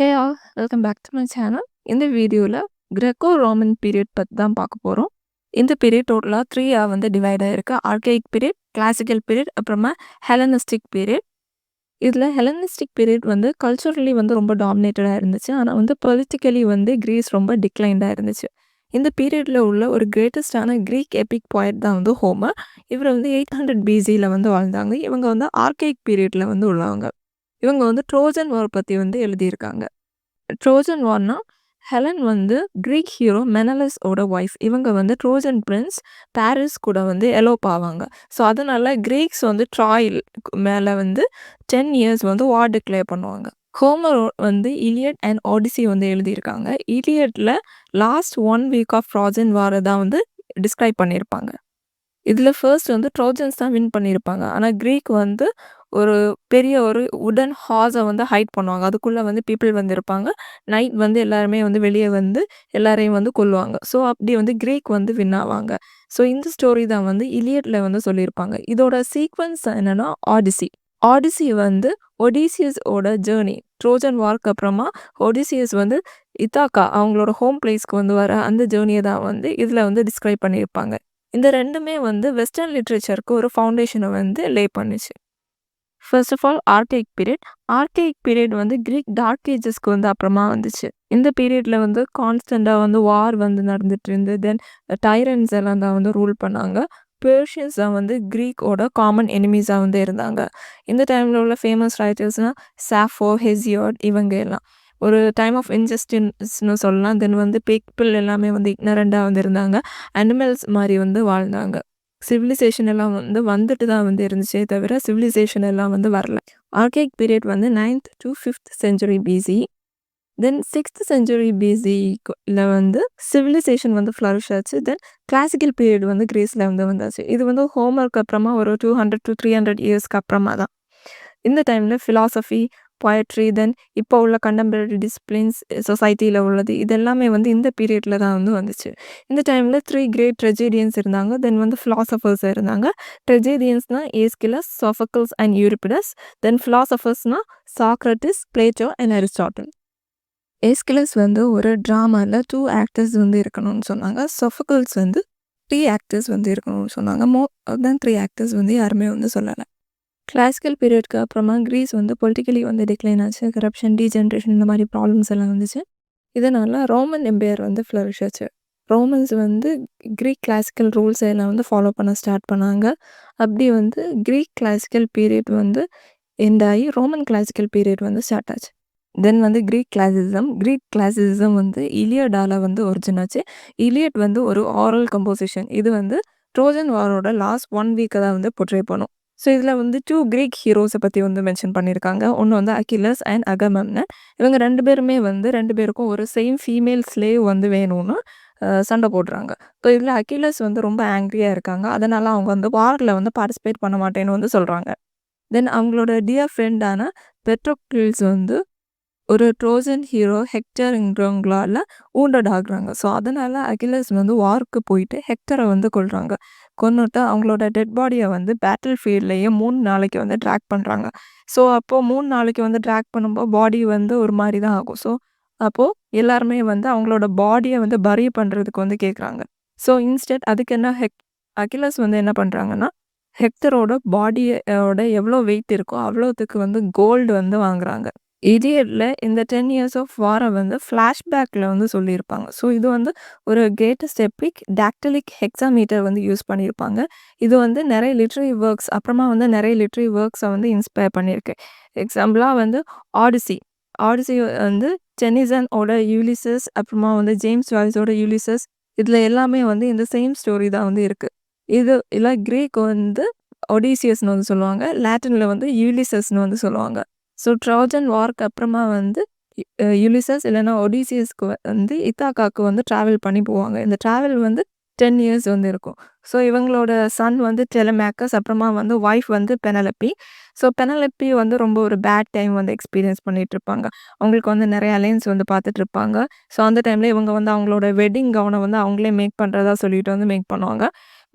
Hey all welcome back to my channel. இந்த வீடியோவில் கிரெக்கோ Roman period பற்றி தான் பார்க்க போகிறோம். இந்த பீரியட் டோட்டலாக 3 வந்து டிவைட் ஆகிருக்கு. ஆர்கைக் பீரியட், கிளாசிக்கல் பீரியட், அப்புறமா ஹெலனிஸ்டிக் பீரியட். இதில் ஹெலனிஸ்டிக் பீரியட் வந்து கல்ச்சுரலி வந்து ரொம்ப டாமினேட்டடாக இருந்துச்சு. ஆனால் வந்து பொலிட்டிக்கலி வந்து கிரீஸ் ரொம்ப டிக்ளைண்டாக இருந்துச்சு. இந்த பீரியடில் உள்ள ஒரு கிரேட்டஸ்டான க்ரீக் எபிக் பாய்ட் தான் வந்து ஹோமர். இவர் வந்து 800 பிசியில் வந்து வாழ்ந்தாங்க. இவங்க வந்து ஆர்கைக் பீரியடில் வந்து உள்ளவங்க. இவங்க வந்து ட்ரோஜன் வார் பற்றி வந்து எழுதியிருக்காங்க. ட்ரோஜன் வார்னா ஹெலன் வந்து க்ரீக் ஹீரோ மெனலஸ் ஓட ஒய்ஃப். இவங்க வந்து ட்ரோஜன் பிரின்ஸ் பாரிஸ் கூட வந்து எலோப் ஆவாங்க. ஸோ அதனால கிரீக்ஸ் வந்து ட்ராயில் மேலே வந்து 10 இயர்ஸ் வந்து வார் டிக்ளேர் பண்ணுவாங்க. ஹோமர் வந்து இலியட் அண்ட் ஆடிசி வந்து எழுதியிருக்காங்க. இலியட்டில் லாஸ்ட் 1 வீக் ஆஃப் ட்ரோஜன் வாரை தான் வந்து டிஸ்கிரைப் பண்ணியிருப்பாங்க. இதில் ஃபர்ஸ்ட் வந்து ட்ரோஜன்ஸ் தான் வின் பண்ணியிருப்பாங்க. ஆனால் க்ரீக் வந்து ஒரு பெரிய ஒரு உடன் ஹார்ஸை வந்து ஹைட் பண்ணுவாங்க. அதுக்குள்ளே வந்து பீப்புள் வந்து இருப்பாங்க. நைட் வந்து எல்லாருமே வந்து வெளியே வந்து எல்லாரையும் வந்து கொல்லுவாங்க. ஸோ அப்படி வந்து க்ரீக் வந்து வின் ஆவாங்க. ஸோ இந்த ஸ்டோரி தான் வந்து இலியட்டில் வந்து சொல்லியிருப்பாங்க. இதோட சீக்வன்ஸ் என்னென்னா ஆடிசி. ஆடிசி வந்து ஒடிசியஸோட ஜேர்னி. ட்ரோஜன் வார்க்கு அப்புறமா ஒடிசியஸ் வந்து இத்தாக்கா அவங்களோட ஹோம் பிளேஸ்க்கு வந்து வர அந்த ஜேர்னியை தான் வந்து இதில் வந்து டிஸ்கிரைப் பண்ணியிருப்பாங்க. இந்த ரெண்டுமே வந்து வெஸ்டர்ன் லிட்ரேச்சருக்கு ஒரு ஃபவுண்டேஷனை வந்து லே பண்ணுச்சு. First of all archaic period. Archaic period வந்து க்ரீக் டார்க் ஏஜஸ்க்கு வந்து அப்புறமா வந்துச்சு. இந்த பீரியடில் வந்து கான்ஸ்டண்ட்டாக வந்து வார் வந்து நடந்துட்டு இருந்து தென் டைரன்ஸ் எல்லாம் தான் வந்து ரூல் பண்ணாங்க. பெர்ஷியன்ஸ் தான் வந்து க்ரீக்கோட காமன் எனிமீஸாக வந்து இருந்தாங்க. இந்த டைமில் உள்ள ஃபேமஸ் ரைட்டர்ஸ்னால் சாஃபோ, ஹெசியோட் இவங்க எல்லாம் ஒரு டைம் ஆஃப் இன்ஜஸ்டிஸ்னு சொல்லலாம். தென் வந்து பீப்புள் எல்லாமே வந்து இக்னரண்டாக வந்து இருந்தாங்க. அனிமல்ஸ் மாதிரி வந்து வாழ்ந்தாங்க. சிவிலைசேஷன் எல்லாம் வந்து வந்துட்டு தான் வந்து இருந்துச்சே தவிர சிவிலைசேஷன் எல்லாம் வந்து வரல. ஆர்கைக் பீரியட் வந்து 9th to 5th century PC. Then 6th century பிசியில் வந்து சிவிலைசேஷன் வந்து ஃப்ளரிஷ் ஆச்சு. தென் கிளாசிக்கல் பீரியட் வந்து கிரீஸில் வந்து வந்தாச்சு. இது வந்து ஹோமருக்கு அப்புறமா ஒரு 200 to 300 இயர்ஸ்க்கு அப்புறமா தான். இந்த டைமில் ஃபிலாசபி, பொயட்ரி, தென் இப்போ உள்ள கண்டெம்பரரி டிசிப்ளின்ஸ் சொசைட்டியில் உள்ளது இது எல்லாமே வந்து இந்த பீரியடில் தான் வந்து வந்துச்சு. இந்த டைமில் 3 கிரேட் ட்ரெஜேடியன்ஸ் இருந்தாங்க. தென் வந்து ஃபிலாசபர்ஸ் இருந்தாங்க. ட்ரெஜேடியன்ஸ்னால் Aeschylus, Sophocles and Euripides. Then ஃபிலாசபர்ஸ்னால் Socrates, Plato and Aristotle. Aeschylus வந்து ஒரு ட்ராமாவில் 2 ஆக்டர்ஸ் வந்து இருக்கணும்னு சொன்னாங்க. சோஃபக்கிள்ஸ் வந்து 3 ஆக்டர்ஸ் வந்து இருக்கணும்னு சொன்னாங்க. மோர் தென் 3 ஆக்டர்ஸ் வந்து யாருமே வந்து சொல்லலை. கிளாசிக்கல் பீரியட்க்கு அப்புறமா கிரீஸ் வந்து பொலிட்டிக்கலி வந்து டிக்ளைன் ஆச்சு. கரப்ஷன், டீஜென்ரேஷன் இந்த மாதிரி ப்ராப்ளம்ஸ் எல்லாம் வந்துச்சு. இதனால் ரோமன் எம்பையர் வந்து ஃப்ளரிஷ் ஆச்சு. ரோமன்ஸ் வந்து க்ரீக் கிளாசிக்கல் ரூல்ஸ் எல்லாம் வந்து ஃபாலோ பண்ண ஸ்டார்ட் பண்ணாங்க. அப்படி வந்து க்ரீக் கிளாசிக்கல் பீரியட் வந்து எண்ட் ஆகி ரோமன் கிளாசிக்கல் பீரியட் வந்து ஸ்டார்ட் ஆச்சு. தென் வந்து க்ரீக் கிளாசிசிசம் வந்து இலியடால் வந்து ஒரிஜின் ஆச்சு. இலியட் வந்து ஒரு ஆரல் கம்போசிஷன். இது வந்து ட்ரோஜன் வாரோட லாஸ்ட் 1 வீக்கை தான் வந்து போர்ட்ரே பண்ணும். ஸோ இதில் வந்து 2 கிரீக் ஹீரோஸை பற்றி வந்து மென்ஷன் பண்ணியிருக்காங்க. ஒன்று வந்து அகிலஸ் அண்ட் அகமெம்னன். இவங்க 2 பேருமே வந்து 2 பேருக்கும் ஒரு சேம் ஃபீமேல் ஸ்லேவ் வந்து வேணும்னு சண்டை போடுறாங்க. ஸோ இதில் அகிலஸ் வந்து ரொம்ப ஆங்க்ரியாக இருக்காங்க. அதனால் அவங்க வந்து வாரில் வந்து பார்ட்டிசிபேட் பண்ண மாட்டேன்னு வந்து சொல்கிறாங்க. தென் அவங்களோட டியர் ஃப்ரெண்டான பெட்ரோக்ளிஸ் வந்து ஒரு ட்ரோஜன் ஹீரோ ஹெக்டர்ங்கிறவங்களால் ஊண்டட் ஆகுறாங்க. ஸோ அதனால் அகிலஸ் வந்து வார்க்கு போயிட்டு ஹெக்டரை வந்து கொல்றாங்க. கொன்னுட்டு அவங்களோட டெட் பாடியை வந்து பேட்டில் ஃபீல்ட்லேயே 3 நாளைக்கு வந்து ட்ராக் பண்ணுறாங்க. ஸோ அப்போது 3 நாளைக்கு வந்து ட்ராக் பண்ணும்போது பாடி வந்து ஒரு மாதிரி தான் ஆகும். ஸோ அப்போது எல்லாருமே வந்து அவங்களோட பாடியை வந்து பரி பண்ணுறதுக்கு வந்து கேட்குறாங்க. ஸோ இன்ஸ்டெட் அதுக்கு என்ன அகிலஸ் வந்து என்ன பண்ணுறாங்கன்னா ஹெக்டரோட பாடியோட எவ்வளோ வெயிட் இருக்கோ அவ்வளோத்துக்கு வந்து கோல்டு வந்து வாங்குறாங்க. இடியட்டில் இந்த 10 இயர்ஸ் ஆஃப் வாரை வந்து ஃப்ளாஷ்பேக்கில் வந்து சொல்லியிருப்பாங்க. ஸோ இது வந்து ஒரு கிரேட்டஸ்ட் எபிக் டாக்டிலிக் ஹெக்ஸாமீட்டர் வந்து யூஸ் பண்ணியிருப்பாங்க. இது வந்து நிறைய லிட்ரரி ஒர்க்ஸ் அப்புறமா வந்து நிறைய லிட்ரரி ஒர்க்ஸை வந்து இன்ஸ்பயர் பண்ணியிருக்கு. எக்ஸாம்பிளாக வந்து ஆடிசி வந்து டெனிசனோட யூலிசஸ், அப்புறமா வந்து ஜேம்ஸ் ஜாய்ஸோட யூலிசஸ், இதில் எல்லாமே வந்து இந்த சேம் ஸ்டோரி தான் வந்து இருக்குது. இது இல்லை கிரீக் வந்து ஒடிசியஸ்னு வந்து சொல்லுவாங்க. லாட்டினில் வந்து யூலிசஸ்னு வந்து சொல்லுவாங்க. ஸோ ட்ரோஜன் வார்க்கு அப்புறமா வந்து யுலிசஸ் இல்லைன்னா ஒடிசியஸ்க்கு வந்து இத்தாக்காவுக்கு வந்து ட்ராவல் பண்ணி போவாங்க. இந்த ட்ராவல் வந்து 10 இயர்ஸ் வந்து இருக்கும். ஸோ இவங்களோட சன் வந்து டெலமேக்கஸ், அப்புறமா வந்து ஒய்ஃப் வந்து பெனலப்பி. ஸோ பெனலப்பி வந்து ரொம்ப ஒரு பேட் டைம் வந்து எக்ஸ்பீரியன்ஸ் பண்ணிகிட்டு இருப்பாங்க. அவங்களுக்கு வந்து நிறைய அலைன்ஸ் வந்து பார்த்துட்டு இருப்பாங்க. ஸோ அந்த டைமில் இவங்க வந்து அவங்களோட வெட்டிங் கவுனை வந்து அவங்களே மேக் பண்ணுறதா சொல்லிட்டு வந்து மேக் பண்ணுவாங்க.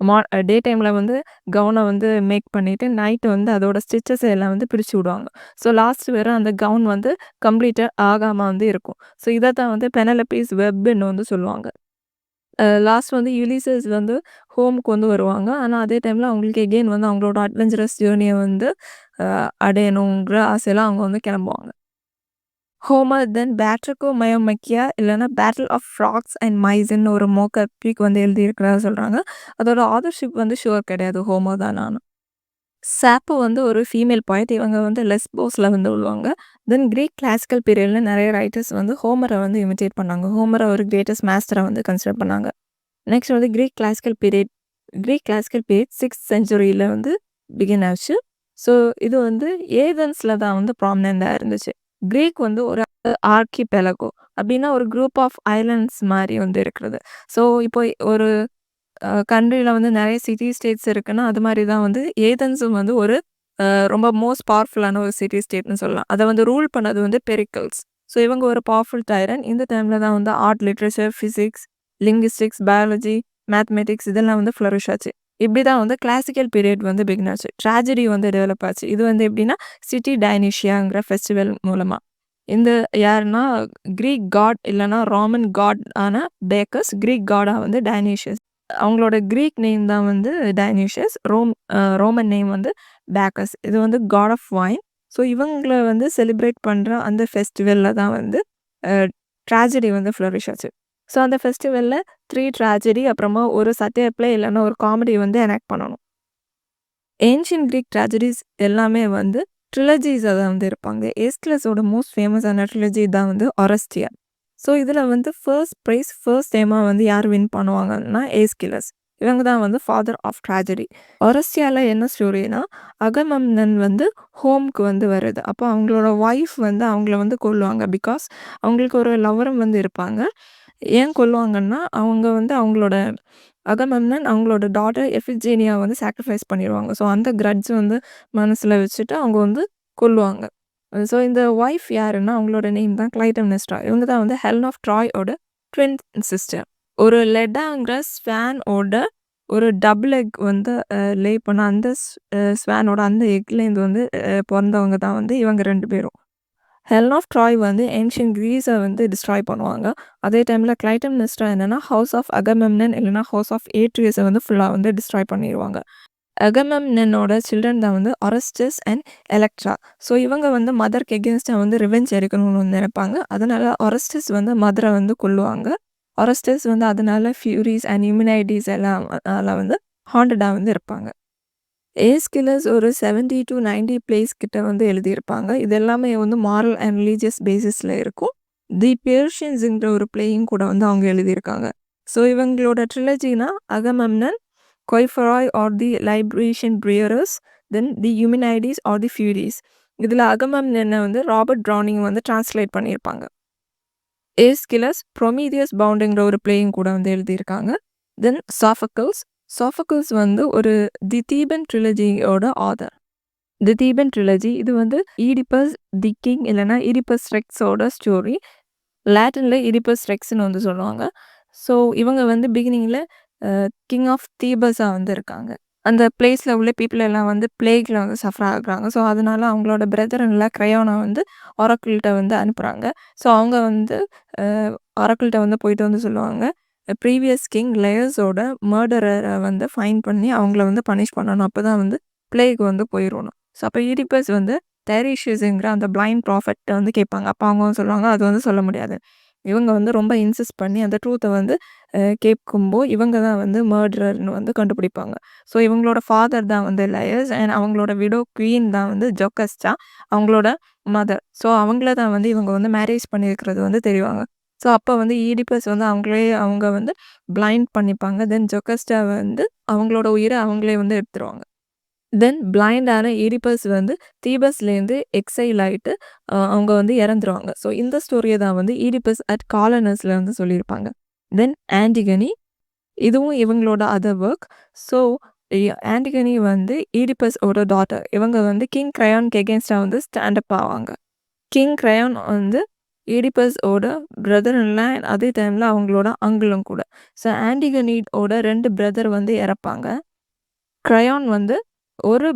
டே டைமில் வந்து கவுனை வந்து மேக் பண்ணிவிட்டு நைட்டு வந்து அதோட ஸ்டிச்சஸ் எல்லாம் வந்து பிரித்து விடுவாங்க. ஸோ லாஸ்ட் வெறும் அந்த கவுன் வந்து கம்ப்ளீட்டாக ஆகாமல் வந்து இருக்கும். ஸோ இதை தான் வந்து பெனலபீஸ் வெப்னு வந்து சொல்லுவாங்க. லாஸ்ட் வந்து யுலிசஸ் வந்து ஹோமுக்கு வந்து வருவாங்க. ஆனால் அதே டைமில் அவங்களுக்கு எகெயின் வந்து அவங்களோட அட்வென்ச்சரஸ் ஜேர்னியை வந்து அடையணுங்கிற ஆசையில் அவங்க வந்து கிளம்புவாங்க. ஹோமர் தென் பேட்ரிகோ மயோமக்கியா இல்லைன்னா பேட்டில் ஆஃப் ஃப்ராக்ஸ் அண்ட் மைஸ்ன்னு ஒரு மோக் எபிக் வந்து எழுதியிருக்கிறதா சொல்கிறாங்க. அதோட ஆதர்ஷிப் வந்து ஷுவர் கிடையாது, ஹோமர் தான் நானும். சாப்போ வந்து ஒரு ஃபீமேல் பாய்ட். இவங்க வந்து லெஸ்போஸில் வந்து விழுவாங்க. தென் கிரீக் கிளாசிக்கல் பீரியடில் நிறைய ரைட்டர்ஸ் வந்து ஹோமரை வந்து இமிட்டேட் பண்ணாங்க. ஹோமரை ஒரு கிரேட்டஸ்ட் மாஸ்டரை வந்து கன்சிடர் பண்ணாங்க. நெக்ஸ்ட் வந்து கிரீக் கிளாசிக்கல் பீரியட் 6th செஞ்சுரியில் வந்து பிகின் ஆச்சு. ஸோ இது வந்து ஏதன்ஸில் தான் வந்து ப்ராமினெண்டாக இருந்துச்சு. கிரீக் வந்து ஒரு ஆர்கிபெலகோ அப்படின்னா ஒரு குரூப் ஆஃப் ஐலண்ட்ஸ் மாதிரி வந்து இருக்கிறது. ஸோ இப்போ ஒரு கண்ட்ரியில் வந்து நிறைய சிட்டி ஸ்டேட்ஸ் இருக்குன்னா அது மாதிரி தான் வந்து ஏதன்ஸும் வந்து ஒரு ரொம்ப மோஸ்ட் பவர்ஃபுல்லான ஒரு சிட்டி ஸ்டேட்னு சொல்லலாம். அதை வந்து ரூல் பண்ணது வந்து பெரிக்கல்ஸ். ஸோ இவங்க ஒரு பவர்ஃபுல் டைரன். இந்த டைமில் தான் வந்து art, literature, physics, linguistics, biology, mathematics இதெல்லாம் வந்து ஃப்ளரிஷ் ஆச்சு. இப்படி தான் வந்து கிளாசிக்கல் பீரியட் வந்து பிகின் ஆச்சு. ட்ராஜடி வந்து டெவலப் ஆச்சு. இது வந்து எப்படின்னா சிட்டி டைனிஷியாங்கிற ஃபெஸ்டிவல் மூலமாக. இந்த யாருன்னா கிரீக் காட் இல்லைன்னா ரோமன் காட் ஆன பேக்கஸ், கிரீக் காடாக வந்து டைனிஷியஸ். அவங்களோட கிரீக் நேம் தான் வந்து டைனிஷியஸ். ரோமன் நேம் வந்து பேக்கஸ். இது வந்து காட் ஆஃப் வைன். ஸோ இவங்கள வந்து செலிப்ரேட் பண்ணுற அந்த ஃபெஸ்டிவலில் தான் வந்து ட்ராஜடி வந்து ஃப்ளரிஷ் ஆச்சு. ஸோ அந்த ஃபெஸ்டிவலில் 3 ட்ராஜடி அப்புறமா ஒரு சட்டையர் பிளே இல்லைன்னா ஒரு காமெடி வந்து எனாக்ட் பண்ணணும். ஏன்ஷியன் கிரீக் ட்ராஜடிஸ் எல்லாமே வந்து ட்ரிலஜிஸாக தான் வந்து இருப்பாங்க. ஏஸ்கிலஸோட மோஸ்ட் ஃபேமஸான ட்ரிலஜி தான் வந்து ஒரஸ்டியா. ஸோ இதில் வந்து ஃபர்ஸ்ட் டைமாக வந்து யார் வின் பண்ணுவாங்கன்னா ஏஸ்கிலஸ். இவங்க தான் வந்து ஃபாதர் ஆஃப் ட்ராஜடி. ஒரஸ்டியாவில் என்ன ஸ்டோரினா அகமெம்னன் வந்து ஹோம்க்கு வந்து வருது. அப்போ அவங்களோட ஒய்ஃப் வந்து அவங்கள வந்து கொல்லுவாங்க. பிகாஸ் அவங்களுக்கு ஒரு லவரும் வந்து இருப்பாங்க. ஏன் கொல்லுவாங்கன்னா அவங்க வந்து அவங்களோட அகமெம்னன் அவங்களோட டாட்டர் எஃபிஜேனியா வந்து சாக்ரிஃபைஸ் பண்ணிடுவாங்க. ஸோ அந்த கிரட்ஜ் வந்து மனசில் வச்சுட்டு அவங்க வந்து கொல்லுவாங்க. ஸோ இந்த ஒய்ஃப் யாருன்னா அவங்களோட நேம் தான் கிளைட்டம்னெஸ்ட்ரா. இவங்க தான் வந்து ஹெலன் ஆஃப் ட்ராயோட ட்வின் சிஸ்டர். ஒரு லெடாங்கிற ஸ்வானோட ஒரு டபுள் எக் வந்து லே பண்ண அந்த ஸ்வானோட அந்த எக்லேருந்து வந்து பிறந்தவங்க தான் வந்து இவங்க 2 பேரும். ஹெலன் ஆஃப் ட்ராய் வந்து ஏன்ஷியன் கிரீஸை வந்து டிஸ்ட்ராய் பண்ணுவாங்க. அதே டைமில் கிளைட்டம்னெஸ்ட்ரா என்னென்னா ஹவுஸ் ஆஃப் அகமெம்னன் இல்லைனா ஹவுஸ் ஆஃப் ஏட்ரியஸை வந்து ஃபுல்லாக வந்து டிஸ்ட்ராய் பண்ணிடுவாங்க. அகமெம்னனோட சில்ட்ரன் தான் வந்து ஒரஸ்டஸ் அண்ட் எலக்ட்ரா. ஸோ இவங்க வந்து மதருக்கு எகென்ஸ்டாக வந்து ரிவெஞ்ச் எடுக்கணும்னு வந்து நினைப்பாங்க. அதனால் ஒரஸ்டஸ் வந்து மதரை வந்து கொல்லுவாங்க. ஒரஸ்டஸ் வந்து அதனால ஃபியூரிஸ் அண்ட் இம்யூனைட்டிஸ் எல்லாம் வந்து ஹாண்டடாக வந்து இருப்பாங்க. ஏஸ்கிலஸ் ஒரு 70 to 90 பிளேஸ் கிட்ட வந்து எழுதியிருப்பாங்க. இது எல்லாமே வந்து மாரல் அண்ட் ரிலீஜியஸ் பேசிஸில் இருக்கும். தி பேர்ஷியன்ஸுங்கிற ஒரு பிளேயும் கூட வந்து அவங்க எழுதியிருக்காங்க. ஸோ இவங்களோட ட்ரிலஜினா அகமெம்னன், கொய்ஃபராய் ஆர் தி லைப்ரேஷன் பிரியரஸ், தென் தி யூமினைடிஸ் ஆர் தி ஃபியூரிஸ். இதில் அகமெம்னனை வந்து ராபர்ட் ப்ரௌனிங் வந்து டிரான்ஸ்லேட் பண்ணியிருப்பாங்க. ஏஸ்கிலஸ் ப்ரொமீதியஸ் பவுண்டுங்கிற ஒரு பிளேயும் கூட வந்து எழுதியிருக்காங்க. தென் சாஃபக்கிள்ஸ் வந்து ஒரு தி தீபன் ட்ரிலஜியோட ஆதர். தி தீபன் ட்ரிலஜி இது வந்து ஈடிபஸ் தி கிங் இல்லைனா ஈடிபஸ் ரெக்ஸோட ஸ்டோரி. லாட்டினில் ஈடிபஸ் ரெக்ஸ்ன்னு வந்து சொல்லுவாங்க. ஸோ இவங்க வந்து பிகினிங்கில் கிங் ஆஃப் தீபஸாக வந்து இருக்காங்க. அந்த பிளேஸில் உள்ள பீப்புள் எல்லாம் வந்து பிளேக்கில் வந்து சஃபர் ஆகுறாங்க. ஸோ அதனால அவங்களோட பிரதர்ல க்ரையோனை வந்து ஒரக்கிள்கிட்ட வந்து அனுப்புகிறாங்க. ஸோ அவங்க வந்து ஒரக்கிள்கிட்ட வந்து போயிட்டு வந்து சொல்லுவாங்க, ப்ரீவியஸ் கிங் லேயர்ஸோட மர்டரரை வந்து ஃபைன் பண்ணி அவங்கள வந்து பனிஷ் பண்ணணும். அப்போ தான் வந்து பிளேக் வந்து போயிடணும். ஸோ அப்போ ஈடிபஸ் வந்து டைரீஷியஸுங்கிற அந்த பிளைண்ட் ப்ராஃபெட்டை வந்து கேட்பாங்க. அப்போ அவங்க வந்து சொல்லுவாங்க அது வந்து சொல்ல முடியாது. இவங்க வந்து ரொம்ப இன்சிஸ்ட் பண்ணி அந்த ட்ரூத்தை வந்து கேட்கும்போது இவங்க தான் வந்து மர்டரர்னு வந்து கண்டுபிடிப்பாங்க. ஸோ இவங்களோட ஃபாதர் தான் வந்து லயர்ஸ் அண்ட் அவங்களோட விடோ குவீன் தான் வந்து ஜொக்கஸ்டா, அவங்களோட மதர். ஸோ அவங்கள தான் வந்து இவங்க வந்து மேரேஜ் பண்ணியிருக்கிறது வந்து தெரிவாங்க. ஸோ அப்போ வந்து ஈடிபஸ் வந்து அவங்க வந்து பிளைண்ட் பண்ணிப்பாங்க. தென் ஜொக்கஸ்டா வந்து அவங்களோட உயிரை அவங்களே வந்து எடுத்துருவாங்க. தென் பிளைண்டான ஈடிபஸ் வந்து தீபஸ்லேருந்து எக்ஸைல் ஆகிட்டு அவங்க வந்து இறந்துருவாங்க. ஸோ இந்த ஸ்டோரியை தான் வந்து ஈடிபஸ் அட் காலனஸில் வந்து சொல்லியிருப்பாங்க. தென் ஆன்டிகனி, இதுவும் இவங்களோட அதர் ஒர்க். ஸோ ஆன்டிகனி வந்து ஈடிபஸோட டாட்டர். இவங்க வந்து கிங் க்ரையானுக்கு எகென்ஸ்டாக வந்து ஸ்டாண்டப் ஆவாங்க. கிங் க்ரையான் வந்து ஈடிபஸோட பிரதர் இல்ல அதே டைமில் அவங்களோட அங்கிளும் கூட. ஸோ ஆன்டிகனீடோட 2 பிரதர் வந்து இறப்பாங்க. க்ரையான் வந்து ஒரு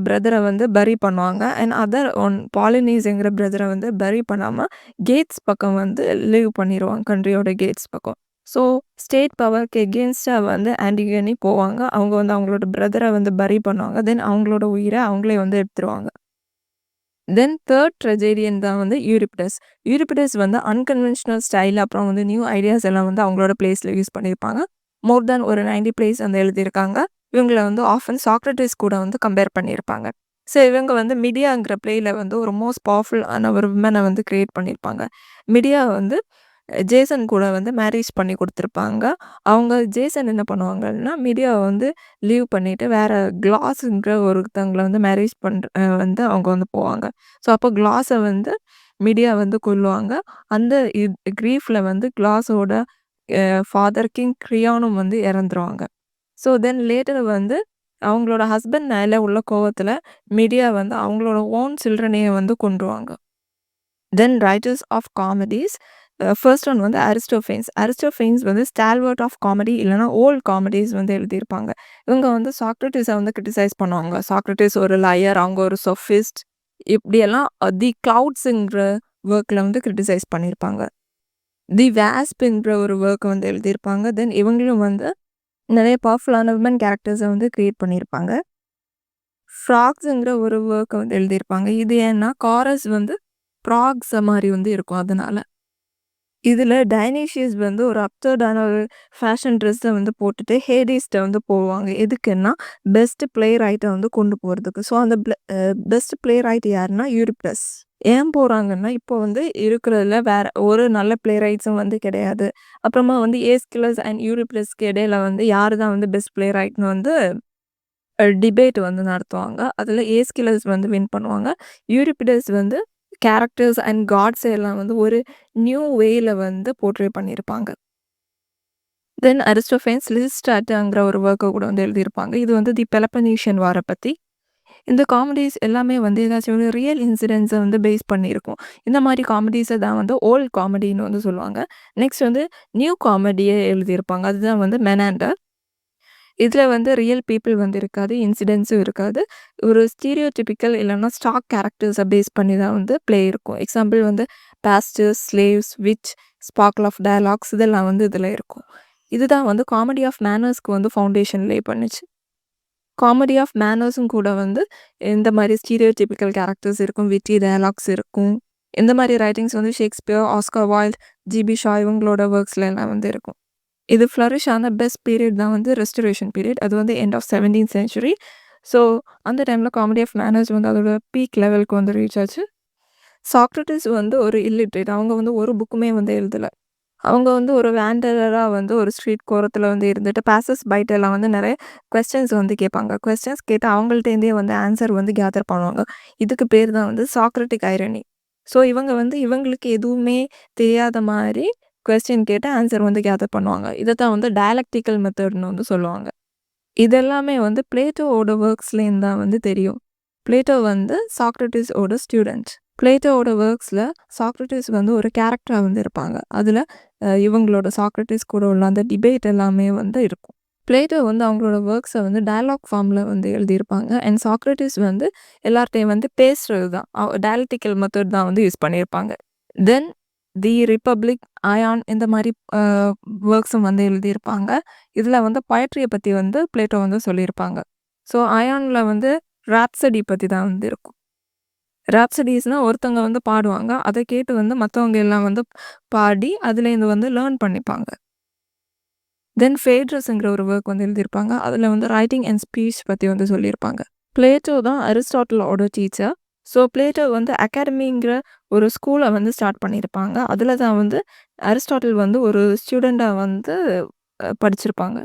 பிரதரை வந்து பரி பண்ணுவாங்க. அண்ட் அதர் ஒன் பாலினீஸ்ங்கிற பிரதரை வந்து பரி பண்ணாமல் கேட்ஸ் பக்கம் வந்து லீவ் பண்ணிடுவாங்க, கண்ட்ரியோட கேட்ஸ் பக்கம். ஸோ ஸ்டேட் பவருக்கு எகெயின்ஸ்டாக வந்து ஆன்டிகனி போவாங்க. அவங்க வந்து அவங்களோட பிரதரை வந்து பரி பண்ணுவாங்க. தென் அவங்களோட உயிரை அவங்களே வந்து எடுத்துருவாங்க. தென் தேர்ட் ட்ரெஜேடியன் தான் வந்து யூரிபிடஸ். யூரிபிடஸ் வந்து அன்கன்வென்ஷனல் ஸ்டைல் அப்புறம் வந்து நியூ ஐடியாஸ் எல்லாம் வந்து அவங்களோட பிளேஸில் யூஸ் பண்ணியிருப்பாங்க. மோர் தேன் ஒரு 90 பிளேஸ் வந்து எழுதியிருக்காங்க. இவங்களை வந்து ஆஃபன் சாக்ரட்டிஸ் கூட வந்து கம்பேர் பண்ணியிருப்பாங்க. ஸோ இவங்க வந்து மிடியாங்கிற பிளேயில் வந்து ஒரு மோஸ்ட் பவர்ஃபுல்லான ஒரு விமனை வந்து கிரியேட் பண்ணியிருப்பாங்க. மிடியா வந்து ஜேசன் கூட வந்து மேரேஜ் பண்ணி கொடுத்துருப்பாங்க. அவங்க ஜேசன் என்ன பண்ணுவாங்கன்னா மிடியாவை வந்து லீவ் பண்ணிவிட்டு வேறு கிளாஸுங்கிற ஒருத்தவங்களை வந்து மேரேஜ் வந்து அவங்க வந்து போவாங்க. ஸோ அப்போ கிளாஸை வந்து மிடியா வந்து கொல்லுவாங்க. அந்த க்ரீஃபில் வந்து கிளாஸோட ஃபாதர் கிங் க்ரியானும் வந்து இறந்துருவாங்க. ஸோ தென் லேட்டர் வந்து அவங்களோட ஹஸ்பண்ட் மேலே உள்ள கோவத்தில் மிடியா வந்து அவங்களோட ஓன் சில்ட்ரனையை வந்து கொன்றுவாங்க. Then writers of comedies, first one வந்து அரிஸ்டோஃபேன்ஸ் வந்து ஸ்டால்வர்ட் ஆஃப் காமெடி இல்லைனா ஓல்ட் காமெடிஸ் வந்து எழுதியிருப்பாங்க. இவங்க வந்து சாக்ரட்டிஸை வந்து கிரிட்டிசைஸ் பண்ணுவாங்க. சாக்ரட்டிஸ் ஒரு லயர், அவங்க ஒரு சொஃபிஸ்ட், இப்படியெல்லாம் தி கிளவுட்ஸுங்கிற ஒர்க்கில் வந்து கிரிட்டிசைஸ் பண்ணியிருப்பாங்க. தி வேஸ்ப்ங்கிற ஒரு ஒர்க்கை வந்து எழுதியிருப்பாங்க. தென் இவங்களும் வந்து நிறைய பவர்ஃபுல்லான விமன் கேரக்டர்ஸை வந்து க்ரியேட் பண்ணியிருப்பாங்க. ஃப்ராக்ஸுங்கிற ஒரு ஒர்க்கை வந்து எழுதியிருப்பாங்க. இது ஏன்னா காரஸ் வந்து ஃப்ராக்ஸை மாதிரி வந்து இருக்கும். அதனால இதில் டைனீஷியஸ் வந்து ஒரு அப்சர்டான ஒரு ஃபேஷன் ட்ரெஸ்ஸை வந்து போட்டுட்டு ஹேடிஸ்ட்டை வந்து போவாங்க. எதுக்குன்னா பெஸ்ட் பிளே ரைட்டை வந்து கொண்டு போகிறதுக்கு. ஸோ அந்த பெஸ்ட் பிளே ரைட் யாருன்னா யூரிபிடஸ். ஏன் போகிறாங்கன்னா இப்போ வந்து இருக்கிறதுல வேற ஒரு நல்ல பிளே ரைட்ஸும் வந்து கிடையாது. அப்புறமா வந்து ஏஸ்கிலஸ் அண்ட் யூரிபிடஸ்க்கு இடையில வந்து யார் தான் வந்து பெஸ்ட் பிளே ரைட்னு வந்து டிபேட் வந்து நடத்துவாங்க. அதில் ஏஸ்கிலஸ் வந்து வின் பண்ணுவாங்க. யூரிபிடஸ் வந்து கேரக்டர்ஸ் அண்ட் காட்ஸ் எல்லாம் வந்து ஒரு நியூ வேயில் வந்து போர்ட்ரே பண்ணியிருப்பாங்க. தென் அரிஸ்டோஃபேன்ஸ் லிசிஸ்ட்ராட்டாங்கிற ஒரு ஒர்க்கை கூட வந்து எழுதியிருப்பாங்க. இது வந்து தி பெலப்பனீஷியன் வாரை பற்றி. இந்த காமெடிஸ் எல்லாமே வந்து ஏதாச்சும் ஒரு ரியல் இன்சிடென்ட்ஸை வந்து பேஸ் பண்ணியிருக்கும். இந்த மாதிரி காமெடிஸை தான் வந்து ஓல்ட் காமெடின்னு வந்து சொல்லுவாங்க. நெக்ஸ்ட் வந்து நியூ காமெடியை எழுதியிருப்பாங்க. அதுதான் வந்து மெனாண்டர். இதில் வந்து ரியல் பீப்புள் வந்து இருக்காது, இன்சிடென்ட்ஸும் இருக்காது. ஒரு ஸ்டீரியோடிபிக்கல் இல்லைன்னா ஸ்டாக் கேரக்டர்ஸை பேஸ் பண்ணி தான் வந்து ப்ளே இருக்கும். எக்ஸாம்பிள் வந்து pastors, slaves, witch, sparkle of dialogues இதெல்லாம் வந்து இதில் இருக்கும். இதுதான் வந்து காமெடி ஆஃப் மேனர்ஸ்க்கு வந்து ஃபவுண்டேஷன் லே பண்ணுச்சு. காமெடி ஆஃப் மேனர்ஸும் கூட வந்து இந்த மாதிரி ஸ்டீரியோடிபிக்கல் கேரக்டர்ஸ் இருக்கும், விட்டி டயலாக்ஸ் இருக்கும். இந்த மாதிரி ரைட்டிங்ஸ் வந்து Shakespeare, Oscar wild, GB Shah இவங்களோட ஒர்க்ஸில் எல்லாம் வந்து இருக்கும். இது ஃப்ளரிஷ் ஆன பெஸ்ட் பீரியட் தான் வந்து ரெஸ்டரேஷன் பீரியட். அது வந்து end of 17th century. So அந்த டைமில் காமெடி ஆஃப் மேனர்ஸ் வந்து அதோட பீக் லெவலுக்கு வந்து ரீச் ஆச்சு. சாக்ரட்டிஸ் வந்து ஒரு இல்லிட்ரேட். அவங்க வந்து ஒரு புக்குமே வந்து எழுதலை. அவங்க வந்து ஒரு வேண்டராக வந்து ஒரு ஸ்ட்ரீட் கோரத்தில் வந்து இருந்துட்டு பாசஸ் பைட்டெல்லாம் வந்து நிறைய கொஸ்டின்ஸ் வந்து கேட்பாங்க. கொஸ்டின்ஸ் கேட்டு அவங்கள்ட்டேருந்தே வந்து ஆன்சர் வந்து கேதர் பண்ணுவாங்க. இதுக்கு பேர் தான் வந்து சாக்ரட்டிக் ஐரணி. ஸோ இவங்க வந்து இவங்களுக்கு எதுவுமே தெரியாத மாதிரி கொஸ்டின் கேட்டு ஆன்சர் வந்து கேதர் பண்ணுவாங்க. இதை தான் வந்து டயலக்டிக்கல் மெத்தட்னு வந்து சொல்லுவாங்க. இதெல்லாமே வந்து பிளேட்டோவோட ஒர்க்ஸ்லேருந்து தான் வந்து தெரியும். பிளேட்டோ வந்து சாக்ரட்டிஸோட ஸ்டூடெண்ட். பிளேட்டோவோட ஒர்க்ஸில் சாக்ரட்டிஸ் வந்து ஒரு கேரக்டராக வந்து இருப்பாங்க. அதில் இவங்களோட சாக்ரட்டிஸ் கூட உள்ள அந்த டிபேட் எல்லாமே வந்து இருக்கும். பிளேட்டோ வந்து அவங்களோட ஒர்க்ஸை வந்து டயலாக் ஃபார்மில் வந்து எழுதியிருப்பாங்க. அண்ட் சாக்ரட்டிஸ் வந்து எல்லார்ட்டையும் வந்து பேசுகிறது தான், டயலக்டிக்கல் மெத்தட் தான் வந்து யூஸ் பண்ணியிருப்பாங்க. தென் தி ரிப்பப்ளிக், அயான் இந்த மாதிரி ஒர்க்ஸும் வந்து எழுதியிருப்பாங்க. இதில் வந்து பொயட்ரியை பற்றி வந்து பிளேட்டோ வந்து சொல்லியிருப்பாங்க. ஸோ அயானில் வந்து ராப்சடி பற்றி தான் வந்து இருக்கும். ராப்சடிஸ்னால் ஒருத்தவங்க வந்து பாடுவாங்க, அதை கேட்டு வந்து மற்றவங்க எல்லாம் வந்து பாடி அதுலேருந்து வந்து லேர்ன் பண்ணிப்பாங்க. தென் ஃபேட்ரஸ்ங்கிற ஒரு ஒர்க் வந்து எழுதியிருப்பாங்க. அதில் வந்து ரைட்டிங் அண்ட் ஸ்பீச் பற்றி வந்து சொல்லியிருப்பாங்க. பிளேட்டோ தான் அரிஸ்டாட்டிலோட டீச்சர். ஸோ பிளேட்டோ வந்து அகாடமிங்கிற ஒரு ஸ்கூலை வந்து ஸ்டார்ட் பண்ணியிருப்பாங்க. அதில் தான் வந்து அரிஸ்டாட்டில் வந்து ஒரு ஸ்டூடெண்ட்டாக வந்து படிச்சிருப்பாங்க.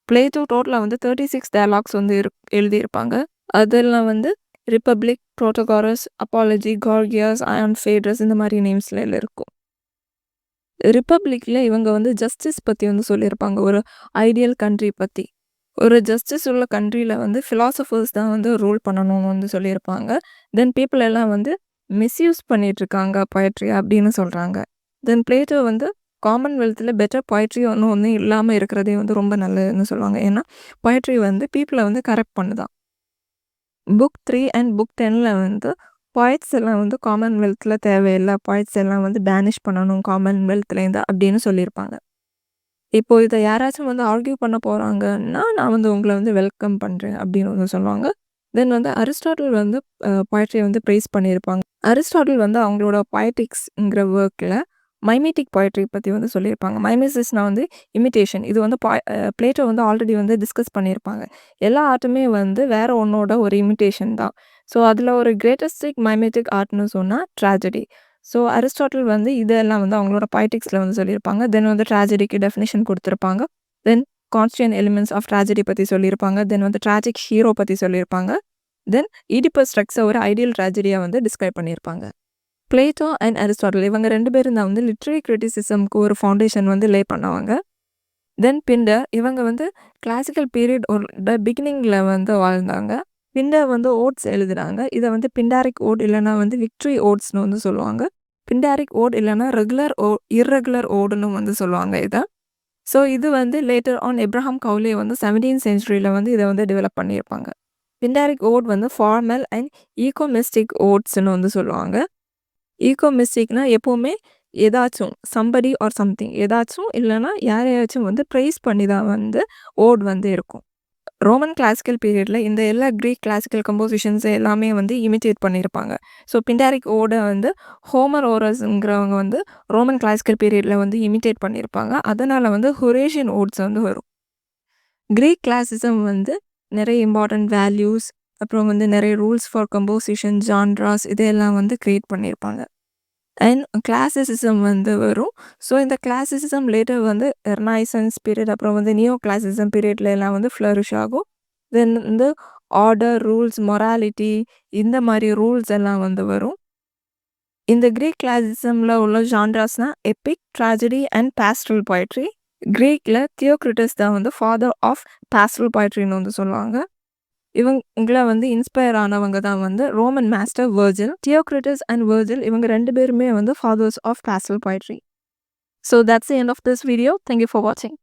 பிளேட்டோ டோட்டலாக வந்து 36 டயலாக்ஸ் வந்து எழுதியிருப்பாங்க. அதெல்லாம் வந்து ரிப்பப்ளிக், புரோட்டோகாரஸ், அப்பாலஜி, கார்கியாஸ், அண்ட் ஃபேட்ரஸ் இந்த மாதிரி நேம்ஸில் இருக்கும். ரிப்பப்ளிக்கில் இவங்க வந்து ஜஸ்டிஸ் பற்றி வந்து சொல்லியிருப்பாங்க, ஒரு ஐடியல் கண்ட்ரி பற்றி. ஒரு ஜஸ்டிஸ் உள்ள கண்ட்ரியில் வந்து ஃபிலாசபர்ஸ் தான் வந்து ரூல் பண்ணணும்னு வந்து சொல்லியிருப்பாங்க. தென் பீப்புள் எல்லாம் வந்து மிஸ்யூஸ் பண்ணிட்டுருக்காங்க பொயட்ரி அப்படின்னு சொல்கிறாங்க. தென் பிளேட்டோ வந்து காமன்வெல்த்தில் பெட்டர் பொயட்ரி ஒன்றும் இல்லாமல் இருக்கிறதே வந்து ரொம்ப நல்லதுன்னு சொல்லுவாங்க. ஏன்னா பொயட்ரி வந்து பீப்புளை வந்து கரெக்ட் பண்ணுதான். புக் 3 அண்ட் புக் 10ல் வந்து பாய்ட்ஸ் எல்லாம் வந்து காமன்வெல்த்தில் தேவையில்லை, பாய்ட்ஸ் எல்லாம் வந்து பேனிஷ் பண்ணணும் காமன்வெல்த்லேருந்து அப்படின்னு சொல்லியிருப்பாங்க. இப்போ இதை யாராச்சும் வந்து ஆர்கியூ பண்ண போகிறாங்கன்னா நான் வந்து உங்களை வந்து வெல்கம் பண்ணுறேன் அப்படின்னு வந்து சொல்லுவாங்க. தென் வந்து அரிஸ்டாட்டில் வந்து பொயட்ரியை வந்து ப்ரைஸ் பண்ணியிருப்பாங்க. அரிஸ்டாட்டில் வந்து அவங்களோட பொயட்டிக்ஸ்ங்கிற ஒர்க்கில் மைமேட்டிக் பொயட்ரி பற்றி வந்து சொல்லியிருப்பாங்க. மைமேசிஸ்னா வந்து இமிட்டேஷன். இது வந்து பிளேட்டோ வந்து ஆல்ரெடி வந்து டிஸ்கஸ் பண்ணியிருப்பாங்க. எல்லா ஆர்ட்டுமே வந்து வேற ஒன்னோட ஒரு இமிட்டேஷன் தான். ஸோ அதில் ஒரு கிரேட்டஸ்டிக் மைமேட்டிக் ஆர்ட்னு சொன்னால் ட்ராஜடி. ஸோ அரிஸ்டாட்டில் வந்து இதெல்லாம் வந்து அவங்களோட பொயட்டிக்ஸில் வந்து சொல்லியிருப்பாங்க. தென் வந்து ட்ராஜடிக்கு டெஃபினிஷன் கொடுத்துருப்பாங்க. தென் கான்ஸ்டியூன்ட் எலிமெண்ட்ஸ் ஆஃப் ட்ராஜடி பற்றி சொல்லியிருப்பாங்க. தென் வந்து ட்ராஜிக் ஹீரோ பற்றி சொல்லியிருப்பாங்க. தென் ஈடிப்பஸ் ரெக்ஸை ஒரு ஐடியல் ட்ராஜடியாக வந்து டிஸ்கிரைப் பண்ணியிருப்பாங்க. பிளேட்டோ அண்ட் அரிஸ்டாட்டில் இவங்க 2 பேரும் தான் வந்து லிட்ரரி கிரிட்டிசிசம்க்கு ஒரு ஃபவுண்டேஷன் வந்து லே பண்ணுவாங்க. தென் பிண்டர் இவங்க வந்து கிளாசிக்கல் பீரியட் பிகினிங்கில் வந்து வாழ்ந்தாங்க. பிண்டர் வந்து ஓட்ஸ் எழுதுறாங்க. இதை வந்து பிண்டாரிக் ஓட் இல்லைனா வந்து விக்ட்ரி ஓட்ஸ்னு வந்து சொல்லுவாங்க. பிண்டாரிக் ஓட் இல்லைனா இர்ரெகுலர் ஓடுன்னு வந்து சொல்லுவாங்க இதை. ஸோ இது வந்து லேட்டர் ஆன் எப்ரஹாம் கவுலே வந்து 17th செஞ்சுரியில் வந்து இதை வந்து டெவலப் பண்ணியிருப்பாங்க. பிண்டாரிக் ஓட் வந்து ஃபார்மல் அண்ட் ஈகோமிஸ்டிக் ஓட்ஸ்னு வந்து சொல்லுவாங்க. ஈகோமிஸ்டிக்னா எப்போவுமே ஏதாச்சும் சம்படி ஆர் சம்திங் ஏதாச்சும் இல்லைனா யாரையாச்சும் வந்து ப்ரைஸ் பண்ணி தான் வந்து ஓட் வந்து இருக்கும். ரோமன் கிளாசிக்கல் பீரியடில் இந்த எல்லா க்ரீக் கிளாசிக்கல் கம்போசிஷன்ஸ் எல்லாமே வந்து இமிட்டேட் பண்ணியிருப்பாங்க. ஸோ பிண்டாரிக் ஓடை வந்து ஹோமர் ஓரஸ்ங்கிறவங்க வந்து ரோமன் கிளாசிக்கல் பீரியடில் வந்து இமிட்டேட் பண்ணியிருப்பாங்க. அதனால் வந்து ஹொரேஷியன் ஓட்ஸ் வந்து வரும். க்ரீக் கிளாசிசம் வந்து நிறைய இம்பார்ட்டன்ட் வேல்யூஸ் அப்புறம் வந்து நிறைய ரூல்ஸ் ஃபார் கம்போசிஷன் ஜான்ராஸ் இதெல்லாம் வந்து க்ரியேட் பண்ணியிருப்பாங்க. அண்ட் கிளாசிசிசம் வந்து வரும். ஸோ இந்த கிளாசிசிசம் லேட்டர் வந்து ரெனைசன்ஸ் பீரியட் அப்புறம் வந்து நியோ கிளாசிசம் பீரியட்ல எல்லாம் வந்து ஃப்ளரிஷ் ஆகும். தென் வந்து ஆர்டர் ரூல்ஸ் மொராலிட்டி இந்த மாதிரி ரூல்ஸ் எல்லாம் வந்து வரும். இந்த க்ரீக் கிளாசிசமில் உள்ள ஜான்ராஸ்னால் epic tragedy and pastoral poetry. க்ரீக்கில் தியோக்ரிட்டஸ் தான் வந்து ஃபாதர் ஆஃப் பாஸ்டரல் பொயட்ரின்னு வந்து சொல்லுவாங்க. இவங்கள வந்து இன்ஸ்பயர் ஆனவங்க தான் வந்து Roman master Virgil. Theocritus and Virgil இவங்க 2 பேருமே வந்து fathers of pastoral poetry. So that's the end of this video. Thank you for வாட்சிங்.